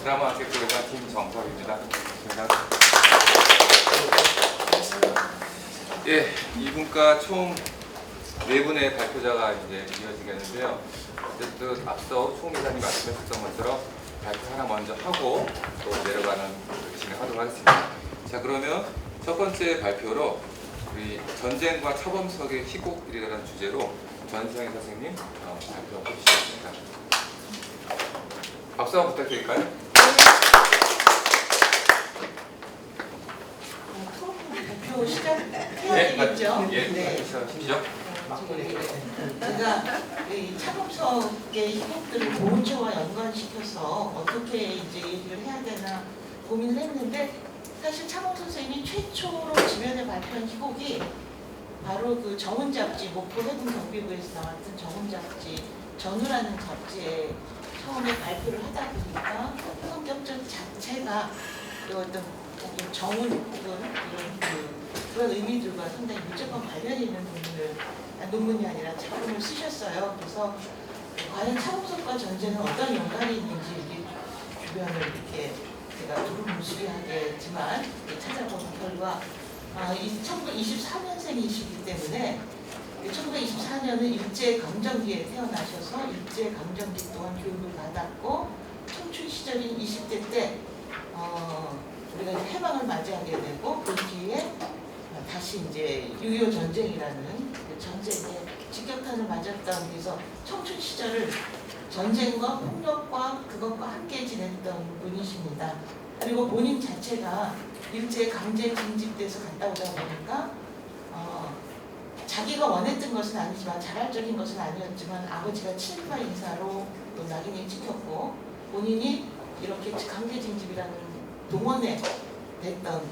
드라마 학교 교육관 김정석입니다. 예, 이분과 총 4분의 발표자가 이제 이어지겠는데요. 어쨌든 앞서 총 이사님 말씀하셨던 것처럼 발표 하나 먼저 하고 또 내려가는 진행하도록 하겠습니다. 자, 그러면 첫 번째 발표로 우리 전쟁과 차범석의 희곡이라는 주제로 전성희 선생님 발표해 주시겠습니다. 박수 한번 부탁드릴까요? 발표 시작해야 되겠죠? 네, 시작하시죠. 제가 이 차범석의 희곡들을 보훈처와 연관시켜서 어떻게 이제 얘기를 해야 되나 고민을 했는데, 사실 차범석 선생님이 최초로 지면에 발표한 희곡이 바로 그 정훈 잡지, 목포 해군 경비부에서 나왔던 정훈 잡지, 전우라는 잡지에 처음에 발표를 하다 보니까 성격적 자체가 어떤 정훈 혹은 이런 그런 의미들과 상당히 밀접한 관련이 있는 논문이 아니라 작품을 쓰셨어요. 그래서 과연 차범석과 전쟁은 어떤 연관이 있는지 주변을 이렇게 제가 두루뭉술하게지만 찾아보는 결과 1924년생이시기 때문에 1924년은 일제강점기에 태어나셔서 일제강점기 동안 교육을 받았고 청춘 시절인 20대 때 우리가 해방을 맞이하게 되고 그 뒤에 다시 이제 6.25 전쟁이라는 그 전쟁에 직격탄을 맞았던, 그래서 청춘 시절을 전쟁과 폭력과 그것과 함께 지냈던 분이십니다. 그리고 본인 자체가 일제 강제 징집돼서 갔다 오다 보니까 자기가 원했던 것은 아니지만 자발적인 것은 아니었지만 아버지가 친일파 인사로 낙인이 찍혔고 본인이 이렇게 강제 징집이라는 동원됐던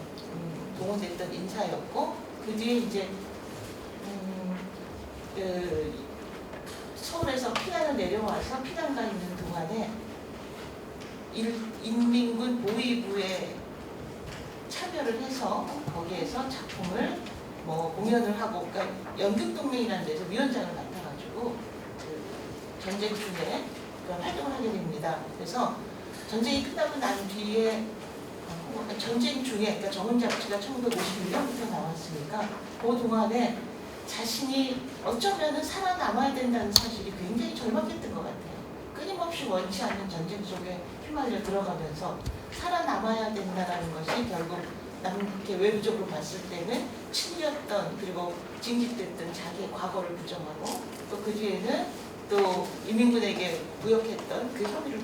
인사였고, 그 뒤에 이제 서울에서 피난을 내려와서 피난가 있는 동안에 인민군 보위부에 참여를 해서 거기에서 작품을 공연을 하고, 그러니까 연극동맹이라는 데서 위원장을 맡아가지고 그 전쟁 중에 그런 활동을 하게 됩니다. 그래서 전쟁이 끝나고 난 뒤에 전쟁 중에, 그러니까 정훈 잡지가 1951년부터 나왔으니까 그 동안에 자신이 어쩌면은 살아남아야 된다는 사실이 굉장히 절박했던 것 같아요. 끊임없이 원치 않는 전쟁 속에 휘말려 들어가면서 살아남아야 된다는 것이 결국 이렇게 외부적으로 봤을 때는 친이었던, 그리고 징집됐던 자기의 과거를 부정하고, 또 그 뒤에는 또 인민군에게 부역했던 그 혐의를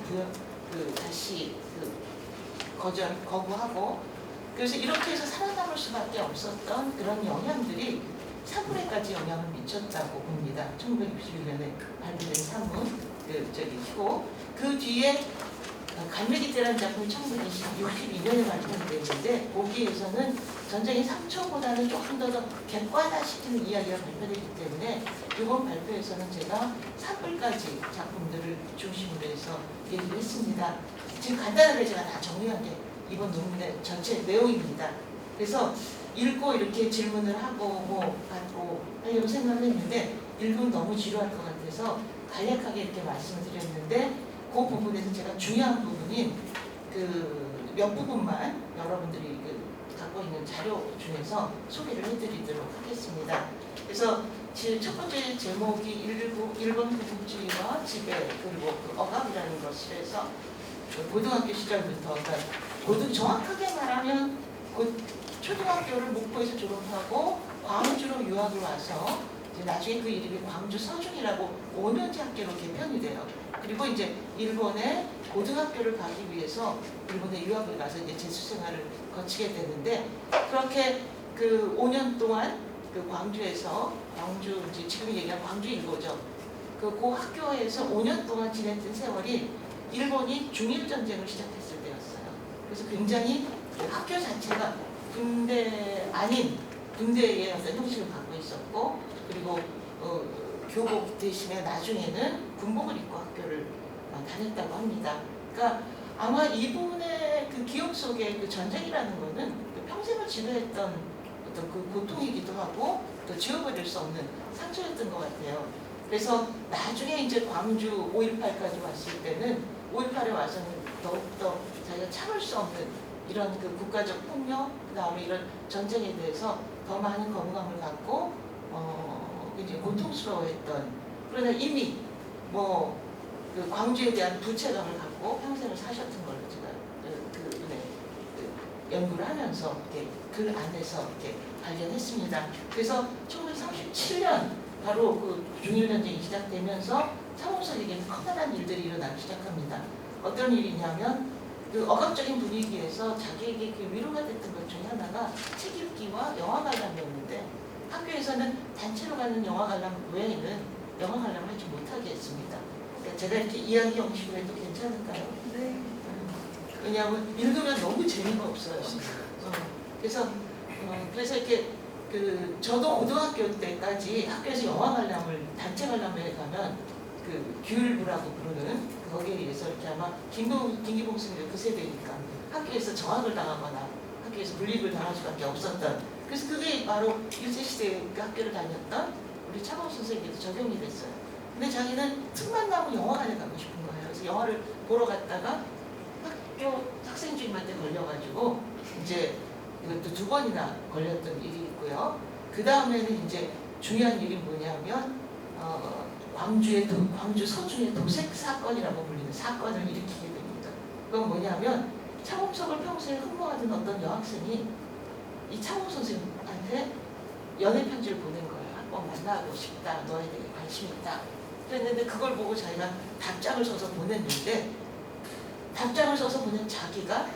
다시 거부하고, 그래서 이렇게 해서 살아남을 수밖에 없었던 그런 영향들이 사물에까지 영향을 미쳤다고 봅니다. 1961년에 발표된 사물, 희곡. 그 뒤에 갈매기 떼라는 작품이 1962년에 발표됐는데, 거기에서는 전쟁의 상처보다는 조금 더 객관화시키는 이야기가 발표되기 때문에 이번 발표에서는 제가 산불까지 작품들을 중심으로 해서 얘기를 했습니다. 지금 간단하게 제가 다 정리한 게 이번 논문의 전체 내용입니다. 그래서 읽고 이렇게 질문을 하고 받고 하려고 생각을 했는데 읽으면 너무 지루할 것 같아서 간략하게 이렇게 말씀을 드렸는데, 그 부분에서 제가 중요한 부분인 그 몇 부분만 여러분들이 갖고 있는 자료 중에서 소개를 해드리도록 하겠습니다. 그래서 첫 번째 제목이 일본 후국주의와 지배 그리고 그 억압이라는 것을 해서 고등학교 시절부터, 그러니까 정확하게 말하면 초등학교를 목포에서 졸업하고 광주로 유학을 와서 이제 나중에 그 이름이 광주 서중이라고 5년제 학교로 개편이 돼요. 그리고 이제 일본에 고등학교를 가기 위해서 일본에 유학을 가서 이제 재수 생활을 거치게 되는데, 그렇게 그 5년 동안 그 광주에서 이제 지금 얘기한 광주 일고죠. 그 학교에서 5년 동안 지냈던 세월이 일본이 중일 전쟁을 시작했을 때였어요. 그래서 굉장히 학교 자체가 군대 아닌 군대의 어떤 형식을 갖고 있었고, 그리고 교복 대신에 나중에는 군복을 입고 학교를 다녔다고 합니다. 그러니까 아마 이분의 그 기억 속에 그 전쟁이라는 거는 평생을 지배했던 어떤 그 고통이기도 하고 또 지워버릴 수 없는 상처였던 것 같아요. 그래서 나중에 이제 광주 5.18까지 왔을 때는 5.18에 와서는 더욱더 자기가 참을 수 없는 이런 그 국가적 폭력, 그다음에 이런 전쟁에 대해서 더 많은 거부감을 갖고 이제 고통스러워했던, 그러나 이미 그 광주에 대한 부채감을 갖고 평생을 사셨던 걸로 제가 연구를 하면서 이렇게 그 안에서 이렇게 발견했습니다. 그래서 1937년 바로 그 중일전쟁이 시작되면서 차범석에게는 커다란 일들이 일어나기 시작합니다. 어떤 일이냐면 그 억압적인 분위기에서 자기에게 그 위로가 됐던 것 중에 하나가 책 읽기와 영화 관람이었는데, 학교에서는 단체로 가는 영화 관람 외에는 영화 관람을 하지 못하게 했습니다. 그러니까 제가 이렇게 이야기 형식으로 해도 괜찮을까요? 네. 왜냐하면 읽으면 너무 재미가 없어요. 그래서 이렇게 저도 고등학교 때까지 학교에서 영화 관람을 단체 관람회에 가면 그 규율부라고 부르는 거기에 의해서 이렇게 아마 김기봉 선생님 그 세대니까 학교에서 정학을 당하거나 학교에서 불이익을 당할 수밖에 없었던, 그래서 그게 바로 일제시대 그 학교를 다녔던 우리 차범 선생님께도 적용이 됐어요. 근데 자기는 틈만 나면 영화관에 가고 싶은 거예요. 그래서 영화를 보러 갔다가 학교 학생 주임한테 걸려가지고 이제 이것도 2번이나 걸렸던 일이 있고요. 그 다음에는 이제 중요한 일이 뭐냐면 광주 서중의 도색 사건이라고 불리는 사건을 일으키게 됩니다. 그건 뭐냐면 차범석을 평소에 흠모하던 어떤 여학생이 이 차범 선생님한테 연애 편지를 보낸 거예요. 한번 만나고 싶다, 너에 대해 관심 있다. 그랬는데 그걸 보고 자기가 답장을 써서 보냈는데, 답장을 써서 보낸 자기가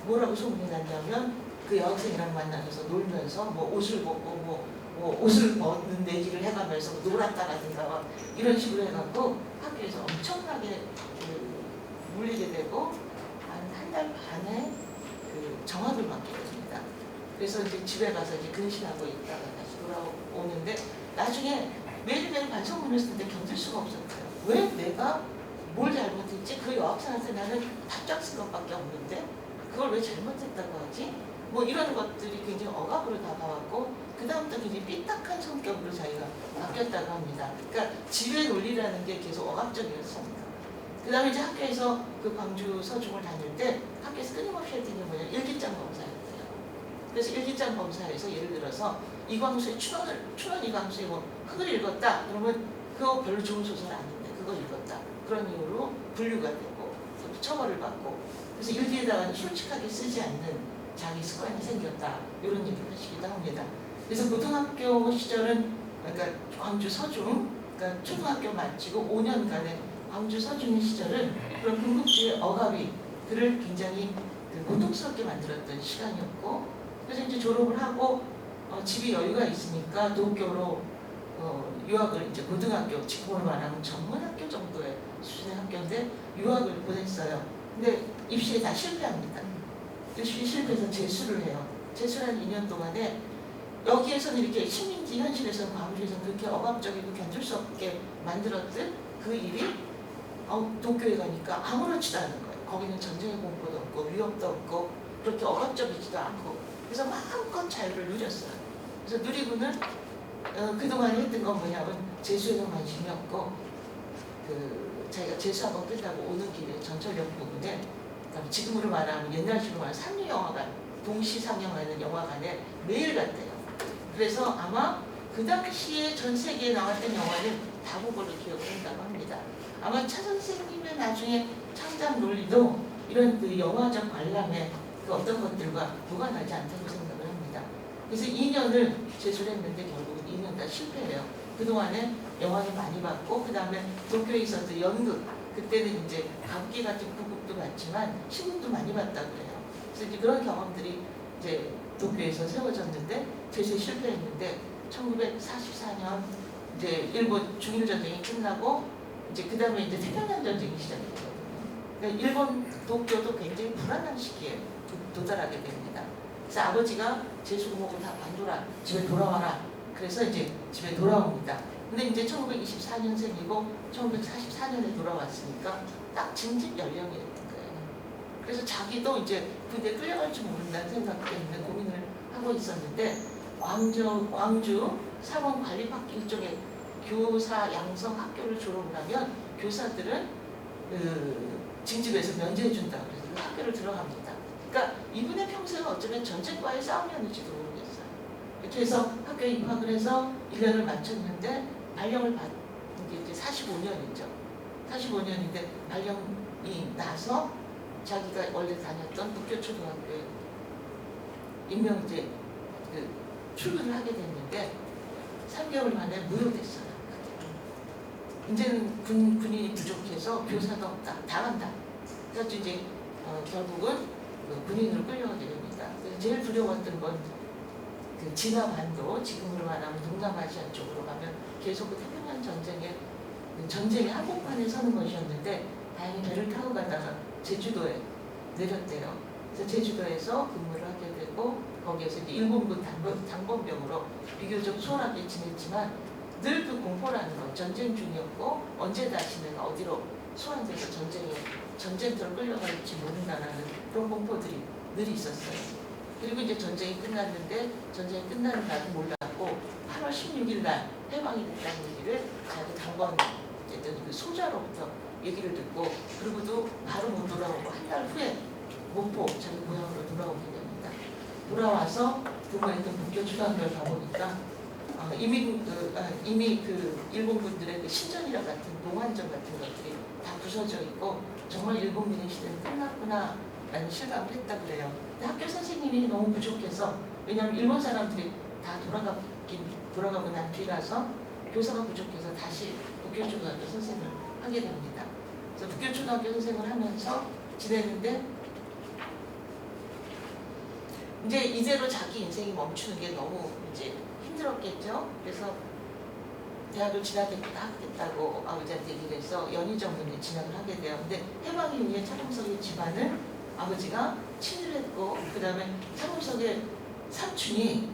뭐라고 소문이 났냐면 그 여학생이랑 만나서 놀면서 뭐 옷을 벗고 뭐 옷을 벗는 내기를 해가면서 놀았다라든가 이런 식으로 해갖고 학교에서 엄청나게 물리게 되고 한 달 반에 정학을 받게 됩니다. 그래서 이제 집에 가서 이제 근신하고 있다가 다시 돌아오는데 나중에 매일매일 반성문을 쓰는데 견딜 수가 없었어요. 왜 내가 뭘 잘못했지? 그 여학생한테 나는 답장 쓴 것밖에 없는데 그걸 왜 잘못했다고 하지? 뭐 이런 것들이 굉장히 억압으로 다가왔고, 그 다음부터 굉장히 삐딱한 성격으로 자기가 바뀌었다고 합니다. 그러니까 지뢰 논리라는 게 계속 억압적이었습니다. 그 다음에 이제 학교에서 그 광주 서중을 다닐 때 학교에서 끊임없이 했던 게 뭐냐, 일기장 검사였대요. 그래서 일기장 검사에서 예를 들어서 이광수의 춘원 이광수의 뭐 흙을 읽었다 그러면 그거 별로 좋은 소설 아닌데 그거 읽었다, 그런 이유로 분류가 되고 처벌을 받고, 그래서 일기에다가 솔직하게 쓰지 않는 자기 습관이 생겼다, 이런 얘기를 하시기도 합니다. 그래서 고등학교 시절은 그러니까 광주 서중, 그러니까 초등학교 마치고 5년간의 광주 서중의 시절은 그런 군국주의 억압이 그를 굉장히 고통스럽게 만들었던 시간이었고, 그래서 이제 졸업을 하고 집이 여유가 있으니까 도쿄로 유학을, 이제 고등학교, 지금으로 말하면 전문학교 정도의 수준의 학교인데 유학을 보냈어요. 근데 입시에 다 실패합니다. 실패해서 재수를 해요. 재수를 한 2년 동안에 여기에서는 이렇게 식민지 현실에서 광주에서 그렇게 억압적이고 견딜 수 없게 만들었던 그 일이 도쿄에 가니까 아무렇지도 않은 거예요. 거기는 전쟁의 공포도 없고 위협도 없고 그렇게 억압적이지도 않고, 그래서 마음껏 자유를 누렸어요. 그래서 누리고는 그동안 했던 건 뭐냐면 재수에는 관심이 없고 자기가 재수학원 끝나고 오는 길에 전철역 부근에 지금으로 말하면 옛날식으로 말하면 삼류영화관, 동시 상영하는 영화관에 매일 갔대요. 그래서 아마 그 당시에 전 세계에 나왔던 영화는 다 본 걸로 기억을 한다고 합니다. 아마 차 선생님의 나중에 창작 논리도 이런 그 영화적 관람의 그 어떤 것들과 무관하지 않다고 생각을 합니다. 그래서 2년을 재수를 했는데 결국은 2년 다 실패해요. 그동안에 영화를 많이 봤고, 그 다음에 도쿄에 있었던 연극, 그때는 이제 가부키 같은 구극도 봤지만 신문도 많이 봤다고 해요. 그래서 이제 그런 경험들이 이제 도쿄에서 세워졌는데 재수에 실패했는데 1944년 이제 일본 중일 전쟁이 끝나고 이제 그 다음에 이제 태평양 전쟁이 시작됐거든요. 그러니까 일본 도쿄도 굉장히 불안한 시기에 도달하게 됩니다. 그래서 아버지가 재수 공목을 다 관둬라, 집에 돌아와라. 그래서 이제 집에 돌아옵니다. 근데 이제 1924년생이고 1944년에 돌아왔으니까 딱 징집 연령이었던 거예요. 그래서 자기도 이제 군대 끌려갈지 모른다는 생각 때문에 고민을 하고 있었는데 광주 사범관리학교 일종의 교사 양성 학교를 졸업을 하면 교사들은 징집에서 면제해준다고 그래서 그 학교를 들어갑니다. 그러니까 이분의 평생은 어쩌면 전쟁과의 싸움이었는지도 모르겠어요. 그래서 학교에 입학을 해서 1년을 마쳤는데 발령을 받은 게 이제 45년이죠. 45년인데 발령이 나서 자기가 원래 다녔던 북교초등학교에 임명 이제 출근을 하게 됐는데 3개월 만에 무효됐어요. 이제는 군인이 부족해서 교사도 없다, 다 간다. 그래서 이제 결국은 군인으로 끌려가게 됩니다. 제일 두려웠던 건 그 진화반도, 지금으로 말하면 동남아시아 쪽으로 가면 계속 그 태평양 전쟁의 한복판에 서는 것이었는데 다행히 배를 타고 가다가 제주도에 내렸대요. 그래서 제주도에서 근무를 하게 되고 거기에서 이제 일본군 당번병으로 비교적 수월하게 지냈지만 늘 그 공포라는 건 전쟁 중이었고 언제 다시 내가 어디로 소환돼서 전쟁터로 끌려갈지 모른다는 그런 공포들이 늘 있었어요. 그리고 이제 전쟁이 끝났는데 전쟁이 끝나는 날은 몰랐고 8월 16일 날 해방이 됐다는 얘기를 자기 당번 그 소자로부터 얘기를 듣고 그리고도 바로 못 돌아오고 한 달 후에 목포 자기 고향으로 돌아오게 됩니다. 돌아와서 근무했던 북교초등학교를 가보니까 이미 그 일본군들의 그 신전이랑 같은 농안전 같은 것들이 다 부서져 있고 정말 일본군의 시대는 끝났구나 라는 실감을 했다 그래요. 근데 학교 선생님이 너무 부족해서 왜냐하면 일본 사람들이 다 돌아가고 난 뒤라서 교사가 부족해서 다시 북교초등학교 선생을 하게 됩니다. 그래서 북교초등학교 선생을 하면서 지내는데 이제 이대로 자기 인생이 멈추는 게 너무 이제 힘들었겠죠. 그래서 대학을 진학하겠다고 아버지한테 얘기를 해서 연희정문에 진학을 하게 돼요. 근데 해방 이후에 차범석의 집안을 아버지가 친일 했고 그 다음에 차범석의 삼촌이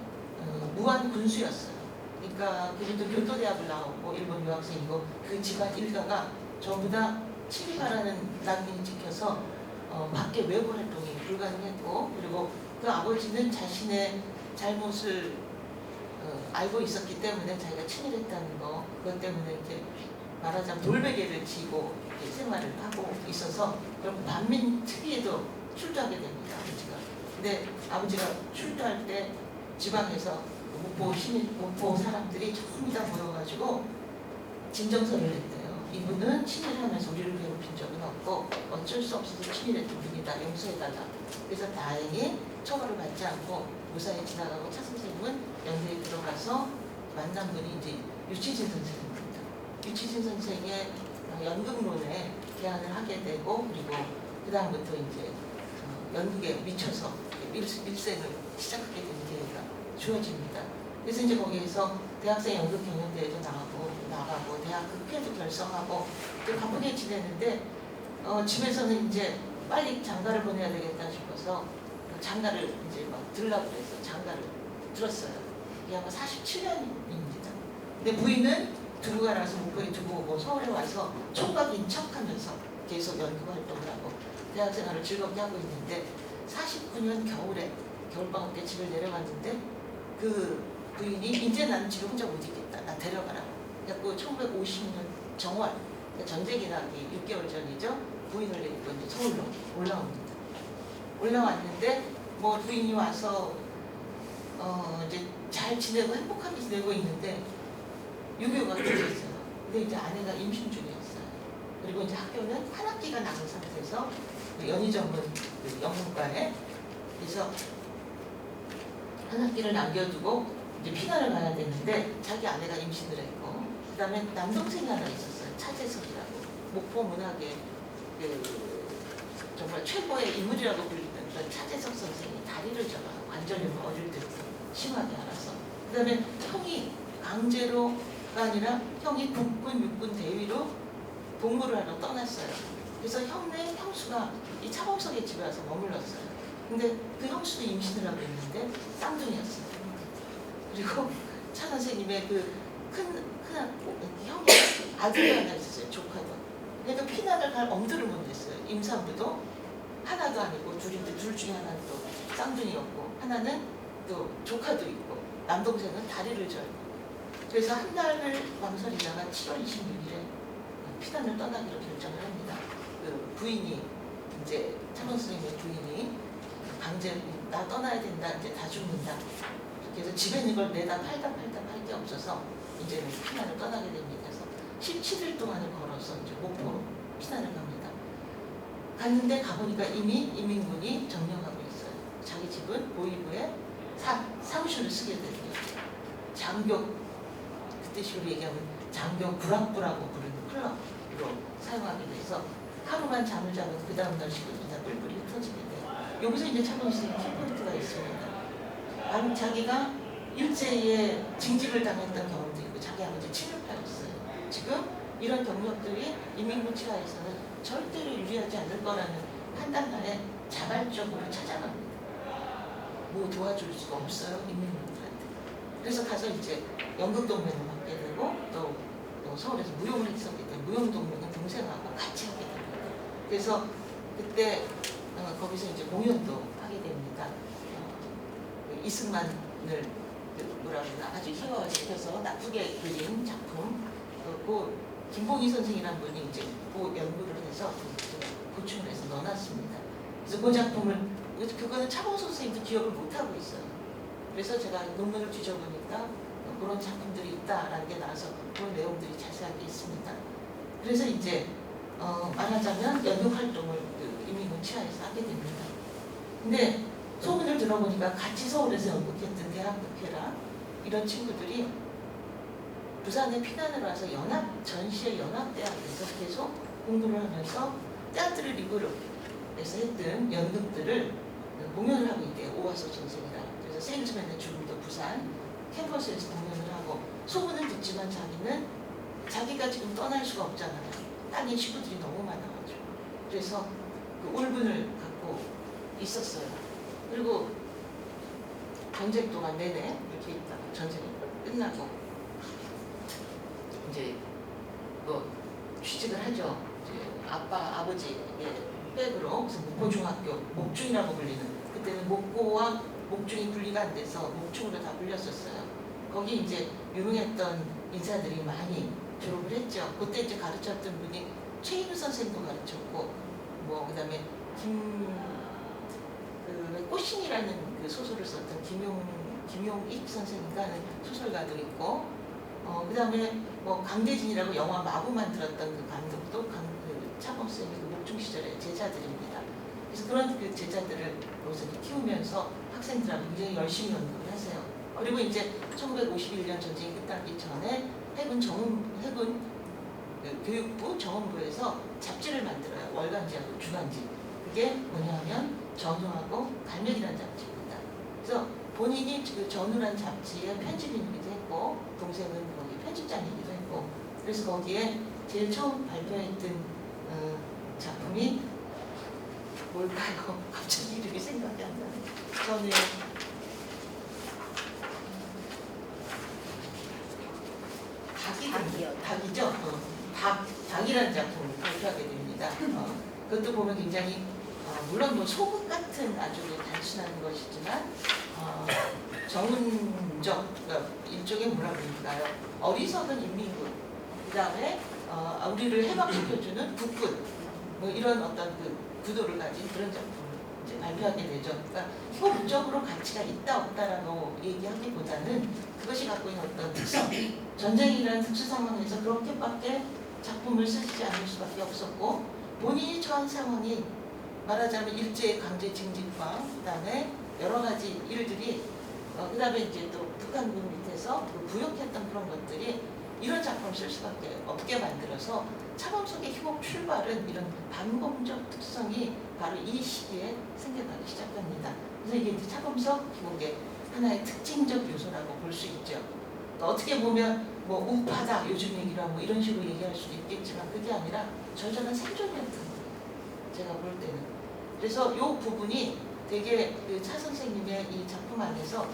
무한 군수였어요. 그러니까 그들도 교토대학을 나오고 일본 유학생이고 그 집안 일가가 전부 다 친일파라는 낙인이 찍혀서 밖에 외부 활동이 불가능했고 그리고 그 아버지는 자신의 잘못을 알고 있었기 때문에 자기가 친일했다는 거 그것 때문에 이제 말하자면 돌베개를 지고 생활을 하고 있어서 그럼 반민 특위에도 출두하게 됩니다. 아버지가. 근데 아버지가 출두할 때 지방에서 목포 사람들이 전부 다 모여가지고 진정서를 냈대요. 이분은 친일하면서 우리를 괴롭힌 적은 없고 어쩔 수 없어서 친일했던 분이다. 용서해달라. 그래서 다행히 처벌을 받지 않고 무사히 지나가고 차 선생님은 연대에 들어가서 만난 분이 이제 유치진 선생님입니다. 유치진 선생의 연극론에 개안을 하게 되고 그리고 그 다음부터 이제 연극에 미쳐서 일생을 시작하게 되는 기회가 주어집니다. 그래서 이제 거기에서 대학생 연극 경연대회도 나가고 대학 극회도 결성하고 또 바쁘게 지내는데 집에서는 이제 빨리 장가를 보내야 되겠다 싶어서 장가를 이제 막 들라고 해서 장가를 들었어요. 이게 아마 47년입니다. 근데 부인은 두고 가라서 목포에 두고 오고 서울에 와서 총각인 척하면서 계속 연극 활동을 하고 대학생활을 즐겁게 하고 있는데 49년 겨울에 겨울방학 때 집을 내려갔는데 그 부인이 이제 나는 집에 혼자 못 있겠다. 나 데려가라고. 그래서 1950년 정월 전쟁이 나기 6개월 전이죠. 부인을 데리고 이제 서울로 올라옵니다. 올라왔는데 뭐 부인이 와서 이제 잘 지내고 행복하게 지내고 있는데 6.25가 터졌어요. 근데 이제 아내가 임신 중이었어요. 그리고 이제 학교는 한 학기가 남은 상태에서 연희정문 영문과에 그래서 한 학기를 남겨두고 이제 피난을 가야 되는데 자기 아내가 임신을 했고 그 다음에 남동생이 하나 있었어요. 차재석이라고 목포 문학의 정말 최고의 인물이라고 불리는 그런 차재석 선생이 다리를 잡아 관절염을 어릴 때부터 심하게 알아서 그 다음에 형이 강제로가 아니라 형이 국군 육군 대위로 복무를 하러 떠났어요. 그래서 형수가 이 차범석의 집에 와서 머물렀어요. 근데 그 형수도 임신을 하고 있는데 쌍둥이였어요. 그리고 차 선생님의 그 큰 형이 아들이 하나 있었어요. 조카도. 그러니까 피난을 갈 엄두를 못 냈어요. 임산부도 하나도 아니고 둘인데 둘 중에 하나는 또 쌍둥이였고 하나는 또 조카도 있고 남동생은 다리를 절고 그래서 한 달을 망설이다가 7월 26일에 피난을 떠나기로 결정을 합니다. 그 부인이 이제 차범 선생님의 부인이 강제 나 떠나야 된다 이제 다 죽는다. 그래서 집에 있는 걸 내다 팔다 팔 게 없어서 이제는 피난을 떠나게 됩니다. 그래서 17일 동안을 걸어서 이제 목포로 피난을 갑니다. 갔는데 가보니까 이미 이민군이 점령하고 있어요. 자기 집은 보이부에 사무실을 쓰게 되고요. 장교 그때 식으로 얘기하면 장교 구락부라고 부르는 클럽으로 사용하게 돼서 하루만 잠을 자면 그 다음날 시간이 다 뿔뿔이 흩어지게 돼요. 여기서 이제 차범 선생님 키포인트가 있습니다. 아니 자기가 일제에 징집을 당했던 경험도 있고 자기 아버지 침입하였어요. 지금 이런 경력들이 인민군 치하에서는 절대로 유리하지 않을 거라는 판단하에 자발적으로 찾아갑니다. 뭐 도와줄 수가 없어요 인민군들한테. 그래서 가서 이제 연극동맹을 맡게 되고 또 서울에서 무용을 했었기 때문에 무용동맹은 동생하고 같이 하게 됩니다. 그래서 그때 거기서 이제 공연도 하게 됩니다. 이승만을 뭐라 그러나 아주 희화화시켜서 나쁘게 그린 작품. 그 김봉희 선생이라는 분이 이제 그 연구를 해서 보충을 해서 넣어놨습니다. 그래서 그 작품을 그거는 차범 선생님도 기억을 못 하고 있어요. 그래서 제가 논문을 뒤져보니까 그런 작품들이 있다라는 게 나와서 그런 내용들이 자세하게 있습니다. 그래서 이제 말하자면 연극 활동을 인민군 치하에서 하게 됩니다. 근데 소문을 들어보니까 같이 서울에서 연극했던 대한극회라 이런 친구들이 부산에 피난을 와서 전시의 연합대학에서 계속 공부를 하면서 테아트르 리그룹에서 했던 연극들을 공연을 하고 있대요. 오화소 선생이라. 그래서 세일즈맨의 죽음도 부산 캠퍼스에서 공연을 하고 소문은 듣지만 자기는 자기가 지금 떠날 수가 없잖아요. 땅에 식구들이 너무 많아가지고. 그래서 그 울분을 갖고 있었어요. 그리고 전쟁 동안 내내 이렇게 있다가 전쟁이 끝나고 이제 뭐 취직을 하죠. 이제 아버지의 백으로 무슨 목포중학교 목중이라고 불리는 그때는 목포와 목중이 분리가 안 돼서 목중으로 다 불렸었어요. 거기 이제 유명했던 인사들이 많이 졸업을 했죠. 그때 이제 가르쳤던 분이 최인우 선생도 가르쳤고 뭐 그다음에 꽃신이라는 그 소설을 썼던 김용익 선생인가 하는 소설가도 있고 그다음에 뭐 강대진이라고 영화 마부 만들었던 그 감독도 차범 선생님의 그 목중 시절의 제자들입니다. 그래서 그런 그 제자들을 키우면서 학생들하고 굉장히 열심히 연구를 하세요. 그리고 이제 1951년 전쟁이 끝나기 전에 해군 교육부 정원부에서 잡지를 만들어요. 월간지하고 주간지. 그게 뭐냐면 전우하고 갈매기라는 잡지입니다. 그래서 본인이 그 전우라는 잡지의 편집인이기도 했고 동생은 거기 편집장이기도 했고 그래서 거기에 제일 처음 발표했던 작품이 뭘까요? 갑자기 이름이 생각이 안 나네. 저는 닭이죠. 닭이라는 작품을 발표하게 됩니다. 그것도 보면 굉장히 물론 뭐 소극 같은 아주 단순한 것이지만 정은적 그러니까 일종의 뭐라 그럴까요? 어리석은 인민군 그 다음에 우리를 해방시켜주는 국군 뭐 이런 어떤 그 구도를 가진 그런 작품을 이제 발표하게 되죠. 그러니까 효율적으로 가치가 있다 없다라고 얘기하기보다는 그것이 갖고 있는 어떤 특성, 전쟁이라는 특수 상황에서 그렇게밖에 작품을 쓰지 않을 수밖에 없었고 본인이 처한 상황이 말하자면 일제의 강제 징집과 그다음에 여러 가지 일들이 그다음에 이제 또 북한군 밑에서 부역했던 그런 것들이 이런 작품을 쓸 수밖에 없게 만들어서 차범석의 희곡 출발은 이런 반공적 특성이 바로 이 시기에 생겨나기 시작합니다. 그래서 이게 이제 차범석 희곡의 하나의 특징적 요소라고 볼 수 있죠. 어떻게 보면 뭐 우파다 요즘 얘기로 뭐 이런 식으로 얘기할 수도 있겠지만 그게 아니라 절절한 생존이었던 거예요. 제가 볼 때는. 그래서 이 부분이 되게 그 차 선생님의 이 작품 안에서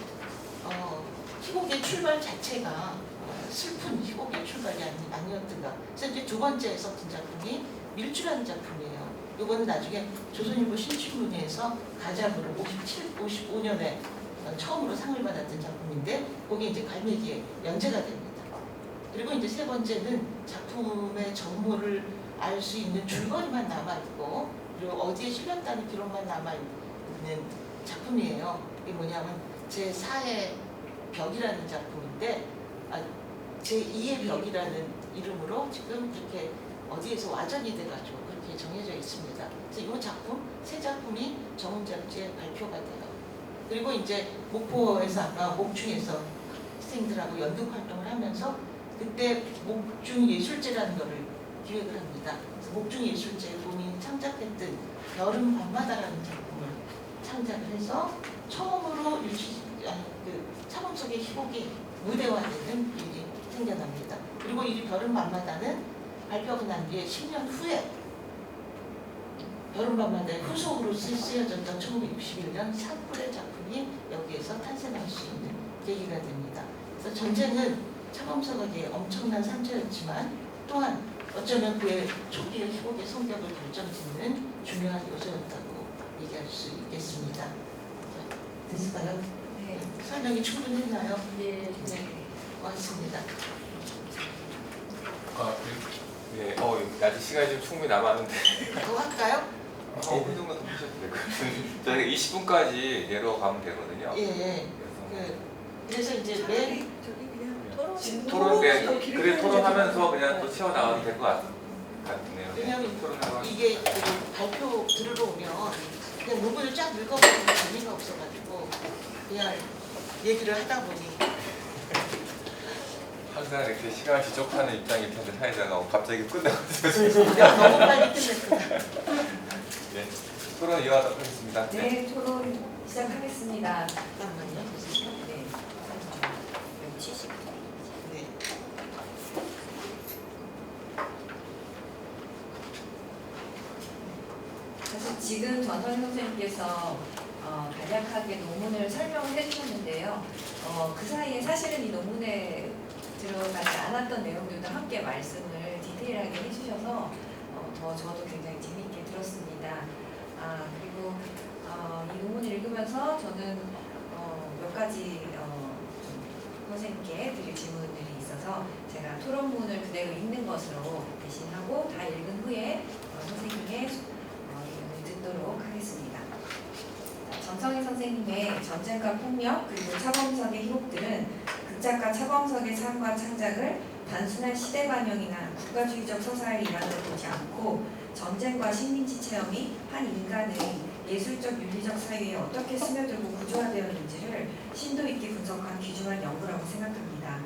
희곡의 출발 자체가 슬픈 희곡의 출발이 아니었던가. 그래서 이제 두 번째 썼던 작품이 밀주라는 작품이에요. 이거는 나중에 조선일보 신춘문예에서 가장으로 55년에 처음으로 상을 받았던 작품인데 거기에 이제 갈매기에 연재가 됩니다. 그리고 이제 세 번째는 작품의 정보를 알 수 있는 줄거리만 남아있고 그리고 어디에 실렸다는 기록만 남아있는 작품이에요. 이게 뭐냐면 제4의 벽이라는 작품인데 제2의 벽이라는 이름으로 지금 이렇게 어디에서 와전이 돼가지고 그렇게 정해져 있습니다. 그래서 이 작품, 세 작품이 정훈잡지에 발표가 돼요. 그리고 이제 목포에서 아까 목중에서 학생들하고 연극 활동을 하면서 그때 목중예술제라는 거를 기획을 합니다. 그래서 목중예술제에 본인이 창작했던 별은 밤마다라는 작품을 창작을 해서 처음으로 차범 속의 희곡이 무대화되는 일이 생겨납니다. 그리고 이 별은 밤마다는 발표가 난 뒤에 10년 후에 별은 밤마다의 후속으로 쓰여졌던 1961년 산불의 작품이 여기에서 탄생할 수 있는 계기가 됩니다. 그래서 전쟁은 차범석에게 엄청난 상처였지만 또한 어쩌면 그의 초기의 희곡의 성격을 결정짓는 중요한 요소였다고 얘기할 수 있겠습니다. 됐을까요? 네. 설명이 충분했나요? 네. 네. 고맙습니다. 네, 아직 시간이 좀 충분히 남았는데 더 할까요? 5분 정도 더 하셔도 될 것 같아요. 저희가 20분까지 내려가면 되거든요. 예. 그래서 이제 매 토론, 그래 토론하면서 그냥 또 채워나가면 될 것 같네요. 왜냐하면 토론하고 이게 그 발표 들으러 오면 그냥 논문을 쫙 읽어보면 재미가 없어가지고 그냥 얘기를 하다 보니 항상 이렇게 시간을 지적하는 입장일 텐데 사회자가 갑자기 끝나가지고 너무 빨리 끝냈구나. 네, 토론 이어가도록 하겠습니다. 네, 토론 시작하겠습니다. 잠깐만요. 네. 70. 네. 사실 지금 전선 선생님께서 간략하게 논문을 설명을 해주셨는데요. 그 사이에 사실은 이 논문에 들어가지 않았던 내용들도 함께 말씀을 디테일하게 해주셔서 더 저도 굉장히 재미있게 들었습니다. 그리고 이 논문을 읽으면서 저는 몇 가지 선생님께 드릴 질문들이 있어서 제가 토론문을 그대로 읽는 것으로 대신하고 다 읽은 후에 선생님의 의견을 듣도록 하겠습니다. 정성희 선생님의 전쟁과 폭력 그리고 차범석의 희곡들은 극작가 차범석의 삶과 창작을 단순한 시대 반영이나 국가주의적 서사의 일환으로 보지 않고 전쟁과 식민지 체험이 한 인간의 예술적 윤리적 사유에 어떻게 스며들고 구조화되었는지를 심도 있게 분석한 귀중한 연구라고 생각합니다.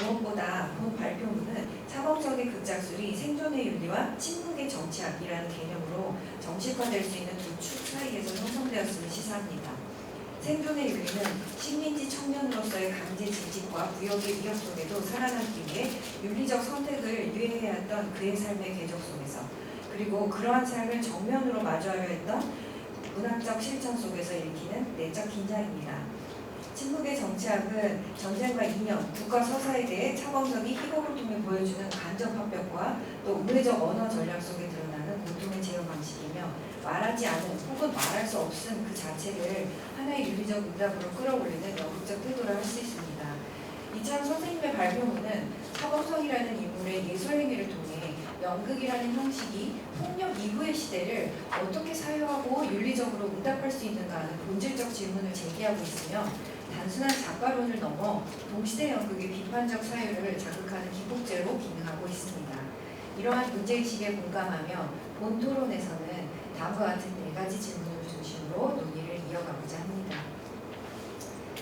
무엇보다 본 발표문은 차범석의 극작술이 생존의 윤리와 침묵의 정치학이라는 개념으로 정식화될 수 있는 두 축 사이에서 형성되었음을 시사합니다. 생존의 윤리는 식민지 청년으로서의 강제 진직과 부역의 위협 속에도 살아남기 위해 윤리적 선택을 유예해야 했던 그의 삶의 궤적 속에서 그리고 그러한 삶을 정면으로 마주하려 했던 문학적 실천 속에서 읽히는 내적 긴장입니다. 침묵의 정치학은 전쟁과 이념, 국가 서사에 대해 차범석이 희곡을 통해 보여주는 간접 합벽과 또 우회적 언어 전략 속에 드러나는 고통의 제어 방식이며 말하지 않은 혹은 말할 수 없음 그 자체를 하나의 윤리적 응답으로 끌어올리는 연극적 태도를 할 수 있습니다. 이참 선생님의 발표문은 차범석이라는 인물의 예술행위를 통해 연극이라는 형식이 폭력 이후의 시대를 어떻게 사유하고 윤리적으로 응답할 수 있는가 하는 본질적 질문을 제기하고 있으며 단순한 작가론을 넘어 동시대 연극의 비판적 사유를 자극하는 기폭제로 기능하고 있습니다. 이러한 문제의식에 공감하며 본 토론에서는 다음과 같은 4가지 질문을 중심으로 논의를 이어가고자 합니다.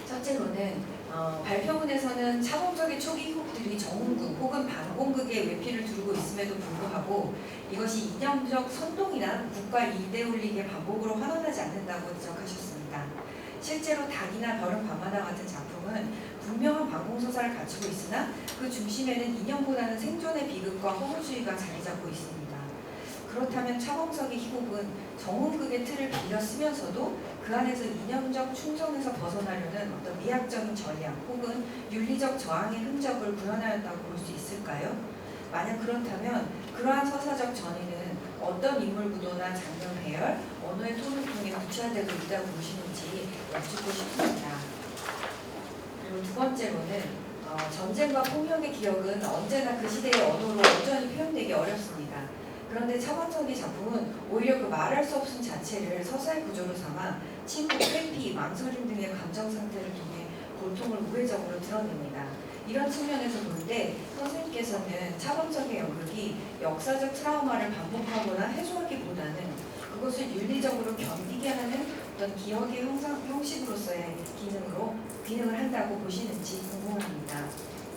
첫째로는 발표문에서는 차범석의 초기 희곡들이 정훈극 혹은 반공극의 외피를 두르고 있음에도 불구하고 이것이 이념적 선동이나 국가 이데올리기의 반복으로 환원하지 않는다고 지적하셨습니다. 실제로 닭이나 별은 밤마다 같은 작품은 분명한 반공서사를 갖추고 있으나 그 중심에는 이념보다는 생존의 비극과 허무주의가 자리 잡고 있습니다. 그렇다면 차범석의 희곡은 정훈극의 틀을 빌려 쓰면서도 그 안에서 이념적 충성에서 벗어나려는 어떤 미학적인 전략 혹은 윤리적 저항의 흔적을 구현하였다고 볼 수 있을까요? 만약 그렇다면 그러한 서사적 전이는 어떤 인물 구도나 장면 배열, 언어의 톤을 통해 구체화되고 있다고 보시는지 여쭙고 싶습니다. 그리고 두 번째로는 전쟁과 폭력의 기억은 언제나 그 시대의 언어로 온전히 표현되기 어렵습니다. 그런데 차범석의 작품은 오히려 그 말할 수 없음 자체를 서사의 구조로 삼아 침묵, 회피, 망설임 등의 감정 상태를 통해 고통을 우회적으로 드러냅니다. 이런 측면에서 볼 때 선생님께서는 차범석의 연극이 역사적 트라우마를 반복하거나 해소하기보다는 그것을 윤리적으로 견디게 하는 어떤 기억의 형식으로서의 기능을 한다고 보시는지 궁금합니다.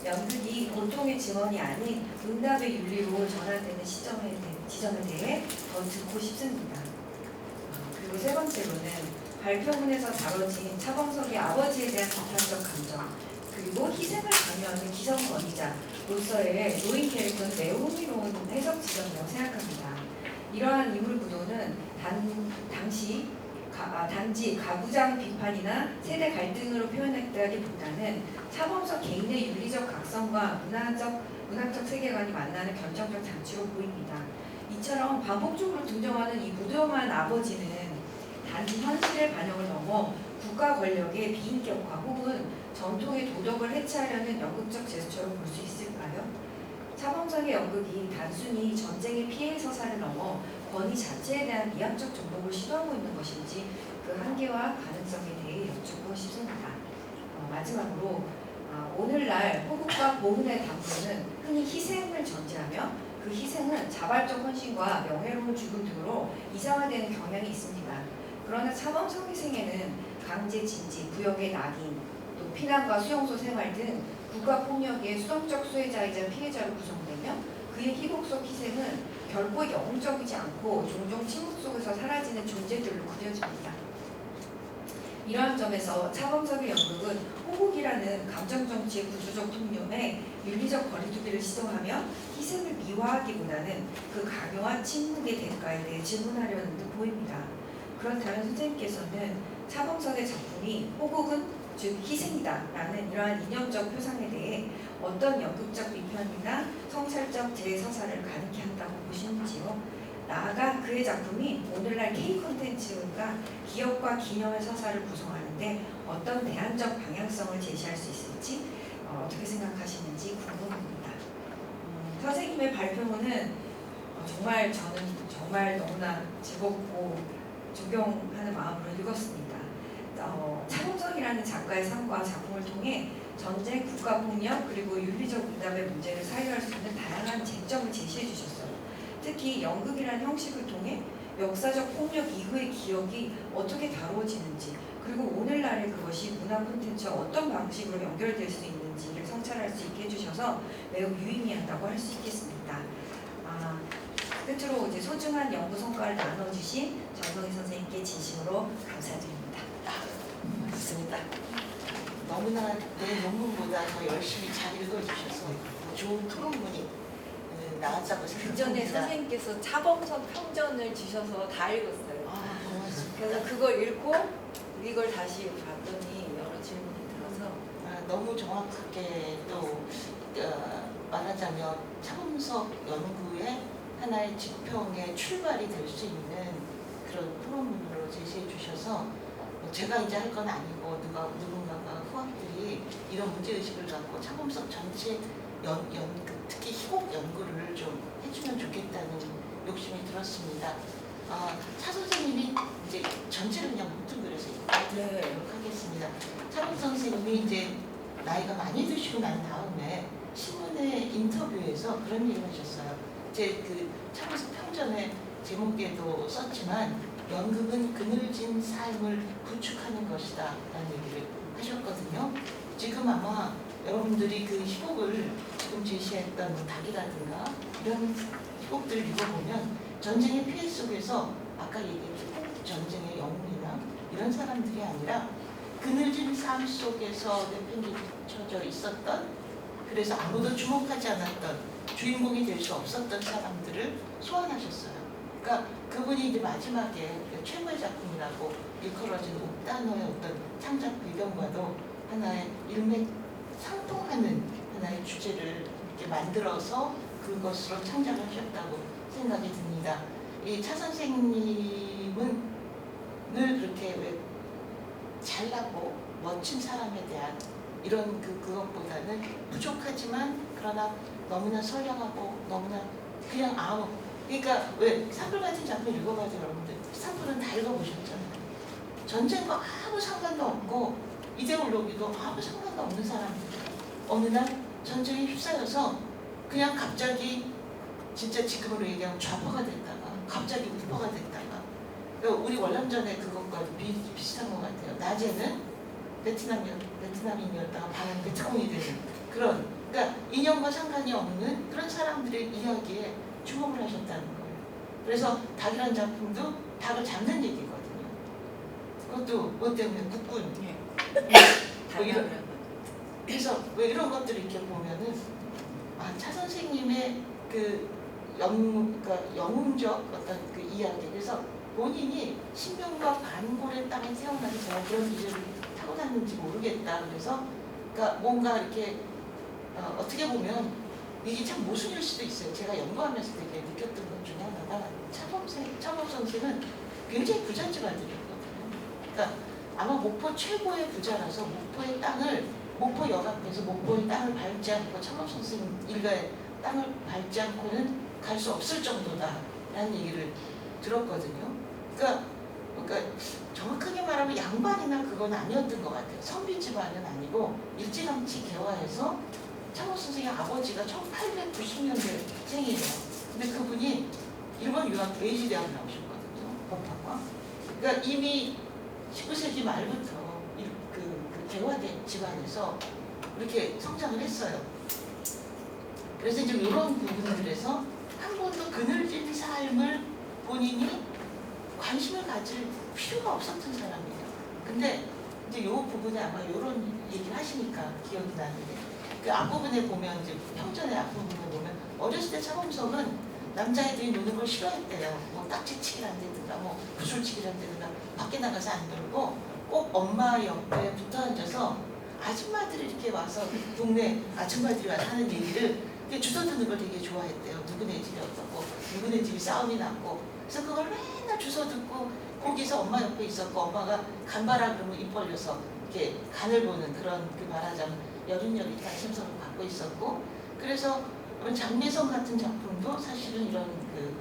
연극이 고통의 증언이 아닌 응답의 윤리로 전환되는 지점에 대해 더 듣고 싶습니다. 그리고 세 번째로는 발표문에서 다뤄진 차범석의 아버지에 대한 비판적 감정, 그리고 희생을 강요하는 기성권위자로서의 노인 캐릭터는 매우 흥미로운 해석 지점이라고 생각합니다. 이러한 인물 구도는 단지 가부장 비판이나 세대 갈등으로 표현했다기보다는 차범석 개인의 윤리적 각성과 문학적 세계관이 만나는 결정적 장치로 보입니다. 이처럼 반복적으로 등장하는 이 무덤한 아버지는 단지 현실의 반영을 넘어 국가 권력의 비인격화 혹은 전통의 도덕을 해체하려는 연극적 제스처로 볼 수 있을까요? 차범석의 연극이 단순히 전쟁의 피해 서사를 넘어 권위 자체에 대한 미학적 정복을 시도하고 있는 것인지 그 한계와 가능성에 대해 여쭙고 싶습니다. 마지막으로 오늘날 호국과 보훈의 담론은 흔히 희생을 전제하며 그 희생은 자발적 헌신과 명예로운 죽음 등으로 이상화되는 경향이 있습니다. 그러나 차범석 희생에는 강제 진지, 부역의 낙인, 또 피난과 수용소 생활 등 국가폭력의 수동적 수혜자이자 피해자로 구성되며 그의 희곡 속 희생은 결코 영웅적이지 않고 종종 침묵 속에서 사라지는 존재들로 그려집니다. 이러한 점에서 차범석의 연극은 호국이라는 감정정치의 구조적 통념에 윤리적 거리두기를 시도하며 희생을 미화하기보다는 그 강요와 침묵의 대가에 대해 질문하려는 듯 보입니다. 그렇다면 선생님께서는 차범석의 작품이 호국은 즉 희생이다라는 이러한 이념적 표상에 대해 어떤 연극적 비판이나 성찰적 재서사를 가능케 한다고 보시는지요? 나아가 그의 작품이 오늘날 K 콘텐츠가 기억과 기념의 서사를 구성하는데 어떤 대안적 방향성을 제시할 수 있을지 어떻게 생각하시는지 궁금합니다. 선생님의 발표문은 저는 너무나 즐겁고 존경하는 마음으로 읽었습니다. 차범석이라는 작가의 삶과 작품을 통해 전쟁, 국가폭력, 그리고 윤리적 응답의 문제를 사유할 수 있는 다양한 쟁점을 제시해 주셨어요. 특히 연극이라는 형식을 통해 역사적 폭력 이후의 기억이 어떻게 다루어지는지, 그리고 오늘날의 그것이 문화 콘텐츠와 어떤 방식으로 연결될 수 있는지를 성찰할 수 있게 해주셔서 매우 유의미하다고 할 수 있겠습니다. 끝으로 이제 소중한 연구 성과를 나눠주신 정성희 선생님께 진심으로 감사드립니다. 맞습니다. 너무나 내 논문보다 더 열심히 잘 읽어주셔서 좋은 토론문이 나왔다고 그 생각합니다. 전에 선생님께서 차범석 평전을 주셔서 다 읽었어요. 고맙습니다. 그래서 그걸 읽고 이걸 다시 봤더니 여러 질문이 들어서 너무 정확하게 또 말하자면 차범석 연구의 하나의 지평의 출발이 될 수 있는 그런 토론문으로 제시해 주셔서 제가 이제 할 건 아니고 누군가가 후학들이 이런 문제의식을 갖고 차범석 전체 특히 희곡 연구를 좀 해주면 좋겠다는 욕심이 들었습니다. 차 선생님이 이제 전체를 그냥 뭉뚱그려서 읽도록 하겠습니다. 차범석 선생님이 이제 나이가 많이 드시고 난 다음에 신문의 인터뷰에서 그런 얘기를 하셨어요. 제 그 차범석 평전의 제목에도 썼지만 연극은 그늘진 삶을 구축하는 것이다 라는 얘기를 하셨거든요. 지금 아마 여러분들이 그 희곡을 지금 제시했던 닭이라든가 이런 희곡들을 읽어보면 전쟁의 피해 속에서 아까 얘기했던 호국 전쟁의 영웅이나 이런 사람들이 아니라 그늘진 삶 속에서 내팽개쳐져 있었던, 그래서 아무도 주목하지 않았던, 주인공이 될 수 없었던 사람들을 소환하셨어요. 그러니까 그분이 이제 마지막에 최고의 작품이라고 일컬어진 옥단어의 어떤 창작 배경과도 하나의 일맥상통하는 하나의 주제를 이렇게 만들어서 그것으로 창작을 하셨다고 생각이 듭니다. 이 차 선생님은 늘 그렇게 왜 잘나고 멋진 사람에 대한 이런 그것보다는 부족하지만 그러나 너무나 선량하고 너무나 그냥 그러니까 왜 산불 같은 작품 읽어봐도 여러분들 산불은 다 읽어보셨잖아요. 전쟁과 아무 상관도 없고 이데올로기도 아무 상관도 없는 사람들 어느 날 전쟁에 휩싸여서 그냥 갑자기 진짜 지금으로 얘기하면 좌파가 됐다가 갑자기 우파가 됐다가 그러니까 우리 월남전에 그것과 비슷한 것 같아요. 낮에는 베트남인이었다가 밤에는 베트콩이 되는 그런 그러니까 인연과 상관이 없는 그런 사람들의 이야기에 주목을 하셨다는 거예요. 그래서 닭이라는 작품도 닭을 잡는 얘기거든요. 그것도 뭐 때문에 국군 뭐 이런 그래서 왜 이런 것들을 이렇게 보면은 차 선생님의 그러니까 영웅적 어떤 그 이야기 그래서 본인이 신명과 반골의 땅에 태어나서 제가 그런 기질을 타고났는지 모르겠다. 그래서 그러니까 뭔가 이렇게 어떻게 보면 이게 참 모순일 수도 있어요. 제가 연구하면서 되게 느꼈던 것 중에 하나가 차범 선생은 굉장히 부잣집 아들이었거든요. 그러니까 아마 목포 최고의 부자라서 목포의 땅을 목포역 앞에서 목포의 땅을 밟지 않고 차범 선생 일가의 땅을 밟지 않고는 갈 수 없을 정도다라는 얘기를 들었거든요. 그러니까 정확하게 말하면 양반이나 그건 아니었던 것 같아요. 선비 집안은 아니고 일찌감치 개화해서 차범 선생의 아버지가 1890년대 생이에요. 근데 그분이 일본 유학 메이지 대학 나오셨거든요. 법학과. 그러니까 이미 19세기 말부터 그 개화된 집안에서 이렇게 성장을 했어요. 그래서 이제 이런 부분들에서 한 번도 그늘진 삶을 본인이 관심을 가질 필요가 없었던 사람이에요. 근데 이제 이 부분에 아마 이런 얘기를 하시니까 기억이 나는데 그 앞부분에 보면 이제 평전의 앞부분에 보면 어렸을 때 차범석은 남자애들이 노는 걸 싫어했대요. 뭐 딱지치기를 한다든가 뭐 구슬치기를 한다든가 밖에 나가서 안 놀고 꼭 엄마 옆에 붙어 앉아서 아줌마들이 이렇게 와서 동네 아줌마들이 와서 하는 얘기를 주워 듣는 걸 되게 좋아했대요. 누구네 집이 어떻고 누구네 집이 싸움이 났고 그래서 그걸 맨날 주워 듣고 거기서 엄마 옆에 있었고 엄마가 간 봐라 그러면 입 벌려서 이렇게 간을 보는 그런 그 말하자면 여린여린한 심성을 갖고 있었고 그래서 장례성 같은 작품도 사실은 이런 그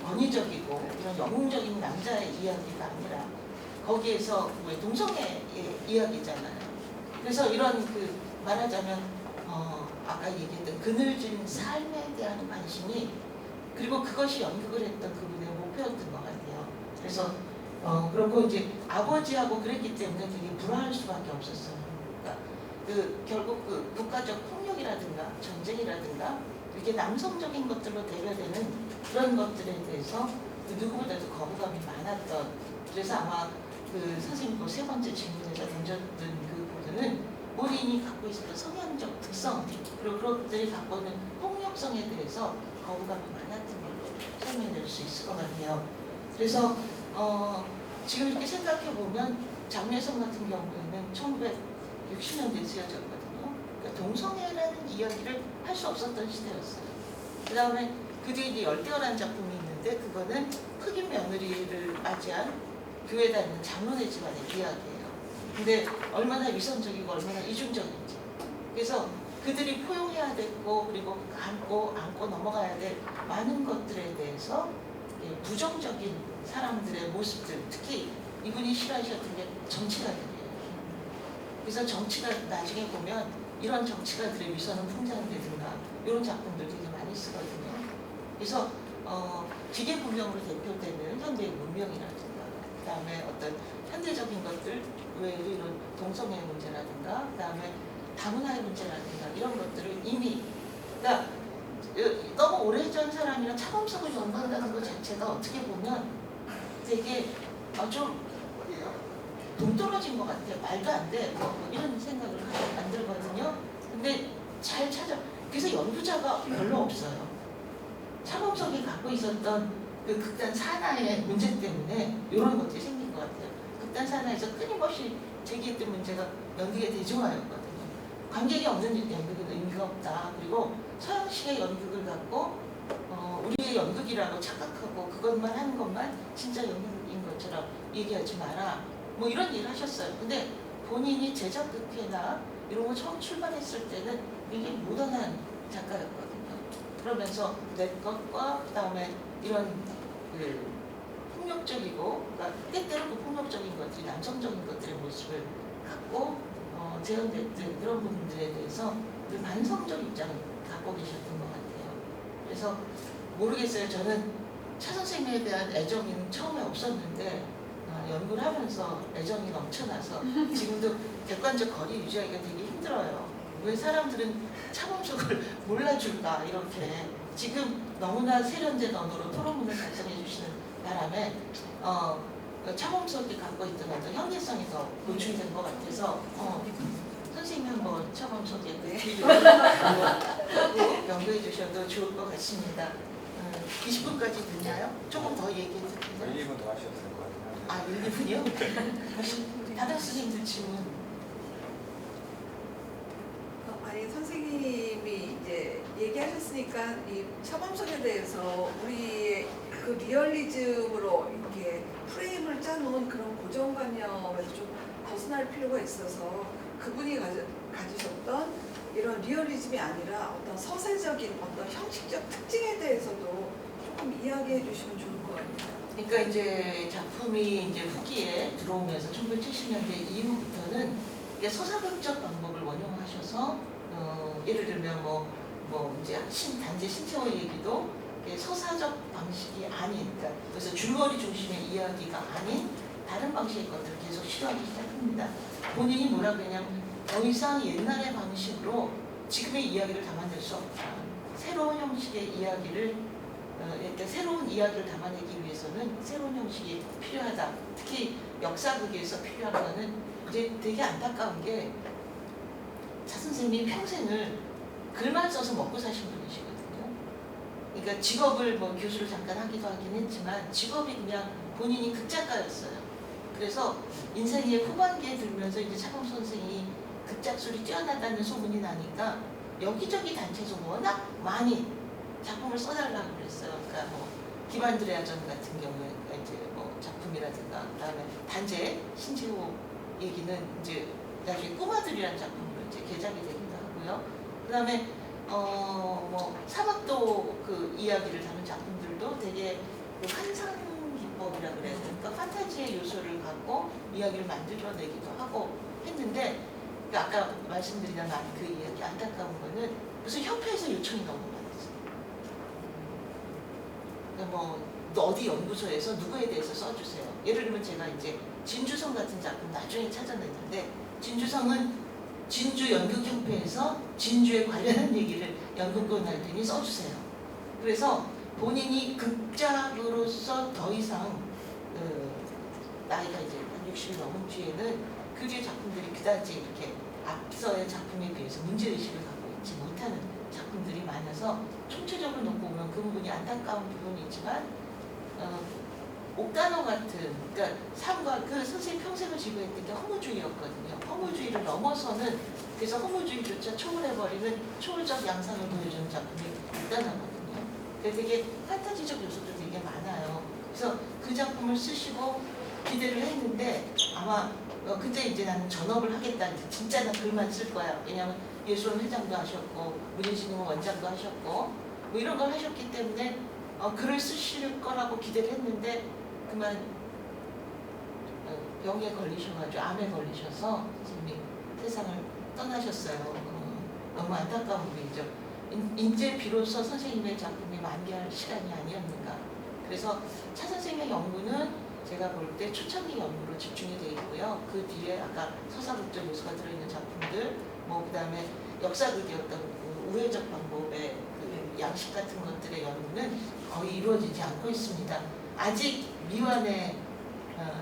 권위적이고 이런 영웅적인 남자의 이야기가 아니라 거기에서 왜 동성애의 이야기잖아요. 그래서 이런 그 말하자면 아까 얘기했던 그늘진 삶에 대한 관심이 그리고 그것이 연극을 했던 그분의 목표였던 것 같아요. 그래서 그렇고 이제 아버지하고 그랬기 때문에 되게 불화할 수밖에 없었어요. 그러니까 결국 그 국가적 폭력이라든가 전쟁이라든가 이렇게 남성적인 것들로 대별되는 그런 것들에 대해서 누구보다도 거부감이 많았던 그래서 아마 그 선생님 그 세 번째 질문에서 던졌던 그 부분은 본인이 갖고 있었던 성향적 특성 그리고 그것들이 갖고 있는 폭력성에 대해서 거부감이 많았던 걸로 설명될 수 있을 것 같아요. 그래서 지금 이렇게 생각해 보면 장례성 같은 경우에는 1960년대에 쓰여졌거든요. 그러니까 동성애라는 이야기를 할 수 없었던 시대였어요. 그 다음에 그 뒤에 이제 열대어라는 작품이 있는데 그거는 흑인 며느리를 맞이한 교회에 다니는 장로네 집안의 이야기예요. 근데 얼마나 위선적이고 얼마나 이중적인지. 그래서 그들이 포용해야 됐고 그리고 안고 넘어가야 될 많은 것들에 대해서 부정적인 사람들의 모습들 특히 이분이 싫어하셨던 게 정치가들이에요. 그래서 정치가 나중에 보면 이런 정치가들의 위선은 풍자한다든가 이런 작품들 되게 많이 쓰거든요. 그래서 기계문명으로 대표되는 현대의 문명이라든가 그 다음에 어떤 현대적인 것들 외에도 이런 동성애 문제라든가 그 다음에 다문화의 문제라든가 이런 것들을 이미 그러니까 너무 오래전 사람이랑 차범석을 연구한다는 것 자체가 어떻게 보면 되게 좀 동떨어진 것 같아요. 말도 안 돼. 뭐 이런 생각을 만들거든요. 근데 잘 찾아 그래서 연구자가 별로 없어요. 차범석이 갖고 있었던 그 극단 산하의 문제 때문에 이런 것들이 생긴 것 같아요. 극단 산하에서 끊임없이 제기했던 문제가 연극의 대중화였거든요. 관객이 없는 연극은 의미가 없다. 그리고 서양식의 연극을 갖고 우리의 연극이라고 착각하고 그것만 하는 것만 진짜 연극인 것처럼 얘기하지 마라. 뭐 이런 얘기를 하셨어요. 근데 본인이 제작극회나 이런 거 처음 출발했을 때는 굉장히 모던한 작가였거든요. 그러면서 내 것과 그다음에 이런 그 폭력적이고 그러니까 때때로 그 폭력적인 것들이 남성적인 것들의 모습을 갖고 재현됐던 그런 부분들에 대해서 늘 반성적 입장을 갖고 계셨던 것 같아요. 그래서 모르겠어요. 저는 차 선생님에 대한 애정이 처음에 없었는데 연구를 하면서 애정이 넘쳐나서 지금도 객관적 거리 유지하기가 되게 힘들어요. 왜 사람들은 차범석을 몰라줄까 이렇게 지금 너무나 세련된 언어로 토론문을 작성해 주시는 바람에 차범석이 갖고 있던 어떤 현대성이 더 노출된 것 같아서 선생님이 한번 차범석의 그 뒤를 연구해 주셔도 좋을 것 같습니다. 20분까지 됐나요? 조금 더 얘기해 주세요. 1, 2분 더 하셔도 될 것 같아요. 아, 1, 2분이요? 다른 선생님들 질문. 아니 선생님이 이제 얘기하셨으니까 이 차범석에 대해서 우리의 그 리얼리즘으로 이렇게 프레임을 짜놓은 그런 고정관념에서 좀 벗어날 필요가 있어서 그분이 가지셨던 이런 리얼리즘이 아니라 어떤 서세적인 어떤 형식적 특징에 대해서도 조금 이야기해 주시면 좋을 것 같아요. 그러니까 이제 작품이 이제 후기에 들어오면서 1970년대 이후부터는 이게 서사극적 방법을 원용하셔서 예를 들면 뭐 이제 단지 신체의 얘기도 서사적 방식이 아닌, 그러니까 그래서 줄거리 중심의 이야기가 아닌 다른 방식의 것들을 계속 시도하기 시작합니다. 본인이 뭐라 그러냐면 더 이상 옛날의 방식으로 지금의 이야기를 담아낼 수 없다. 새로운 형식의 이야기를 이렇게 새로운 이야기를 담아내기 위해서는 새로운 형식이 필요하다. 특히 역사극에서 필요한 거는 이제 되게 안타까운 게 차 선생님이 평생을 글만 써서 먹고 사신 분이시거든요. 그러니까 직업을 뭐 교수를 잠깐 하기도 하긴 했지만 직업이 그냥 본인이 극작가였어요. 그래서 인생의 후반기에 들면서 이제 차범석 선생이 극작술이 뛰어나다는 소문이 나니까 여기저기 단체에서 워낙 많이 작품을 써달라고 그랬어요. 그러니까 뭐 기반들의 야전 같은 경우에 이제 뭐 작품이라든가 그다음에 단체 신지호 얘기는 이제 나중에 꼬마들이라는 작품으로 이제 개작이 되기도 하고요. 그다음에 뭐 사막도 그 이야기를 다룬 작품들도 되게 그 환상 기법이라 그래야 되나? 그러니까 판타지의 요소를 갖고 이야기를 만들어내기도 하고 했는데 그러니까 아까 말씀드리던 그 이야기 안타까운 거는 무슨 협회에서 요청이 너무 많았어요. 그러니까 뭐 어디 연구소에서 누구에 대해서 써주세요. 예를 들면 제가 이제 진주성 같은 작품 나중에 찾아냈는데 진주성은 진주 연극협회에서 진주에 관련한 얘기를 연극권 할 테니 써주세요. 그래서 본인이 극작으로서 더 이상 나이가 이제 60이 넘은 뒤에는 그 뒤에 작품들이 그다지 이렇게 앞서의 작품에 비해서 문제의식을 갖고 있지 못하는 작품들이 많아서 총체적으로 놓고 보면 그 부분이 안타까운 부분이지만 옥단어 같은 그러니까 삶과 그 선생님 평생을 지배했던 게 허무주의였거든요. 허무주의를 넘어서는 그래서 허무주의조차 초월해버리는 초월적 양상을 보여주는 작품이 옥단어거든요. 그래서 되게 판타지적 요소도 되게 많아요. 그래서 그 작품을 쓰시고 기대를 했는데 아마 그때 이제 나는 전업을 하겠다. 진짜 나 글만 쓸 거야. 왜냐하면 예술원 회장도 하셨고 문예진흥원 원장도 하셨고 뭐 이런 걸 하셨기 때문에 글을 쓰실 거라고 기대를 했는데 그만 병에 걸리셔가지고 암에 걸리셔서 선생님이 세상을 떠나셨어요. 너무 안타까운 부분이죠. 이제 비로소 선생님의 작품이 만개할 시간이 아니었는가. 그래서 차 선생님의 연구는 제가 볼 때 초창기 연구로 집중이 되어 있고요. 그 뒤에 아까 서사극적 요소가 들어있는 작품들, 뭐 그다음에 역사극이었던 그 우회적 방법의 그 양식 같은 것들의 연구는 거의 이루어지지 않고 있습니다. 아직 미완에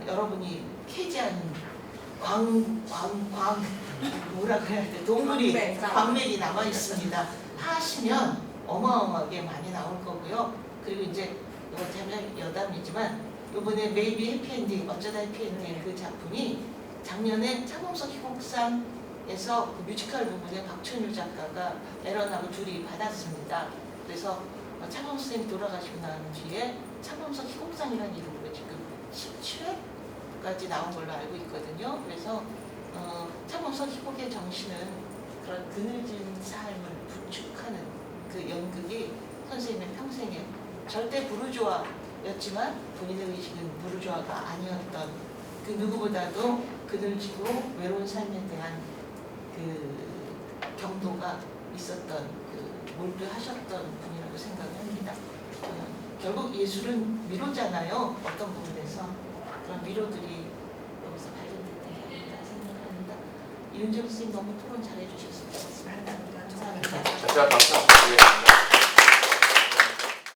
여러분이 캐지하는 뭐라 그래야 돼? 동물이 광맥이 남아 있습니다. 하시면 어마어마하게 많이 나올 거고요. 그리고 이제 이거 되면 여담이지만 이번에 메이비 해피엔딩 어쩌다 해피엔딩 그 작품이 작년에 차범석 희곡상에서 그 뮤지컬 부분에 박춘율 작가가 에런하고 둘이 받았습니다. 그래서 차범석 선생님이 돌아가시고 난 뒤에 차범석 희곡상이라는 이름으로 지금 17회까지 나온 걸로 알고 있거든요. 그래서 차범석 희곡의 정신은 그런 그늘진 삶을 구축하는 그 연극이 선생님의 평생에 절대 부르주아였지만 본인의 의식은 부르주아가 아니었던 그 누구보다도 그늘 지고 외로운 삶에 대한 그 경도가 있었던 그 몰두하셨던 분이라고 생각을 합니다. 결국 예술은 위로잖아요. 어떤 부분에서 그런 위로들이 여기서 발견됐던 거라고 생각합니다. 이윤정 선생님 너무 토론 잘해주셨습니다. 감사합니다. 자, 감사합니다.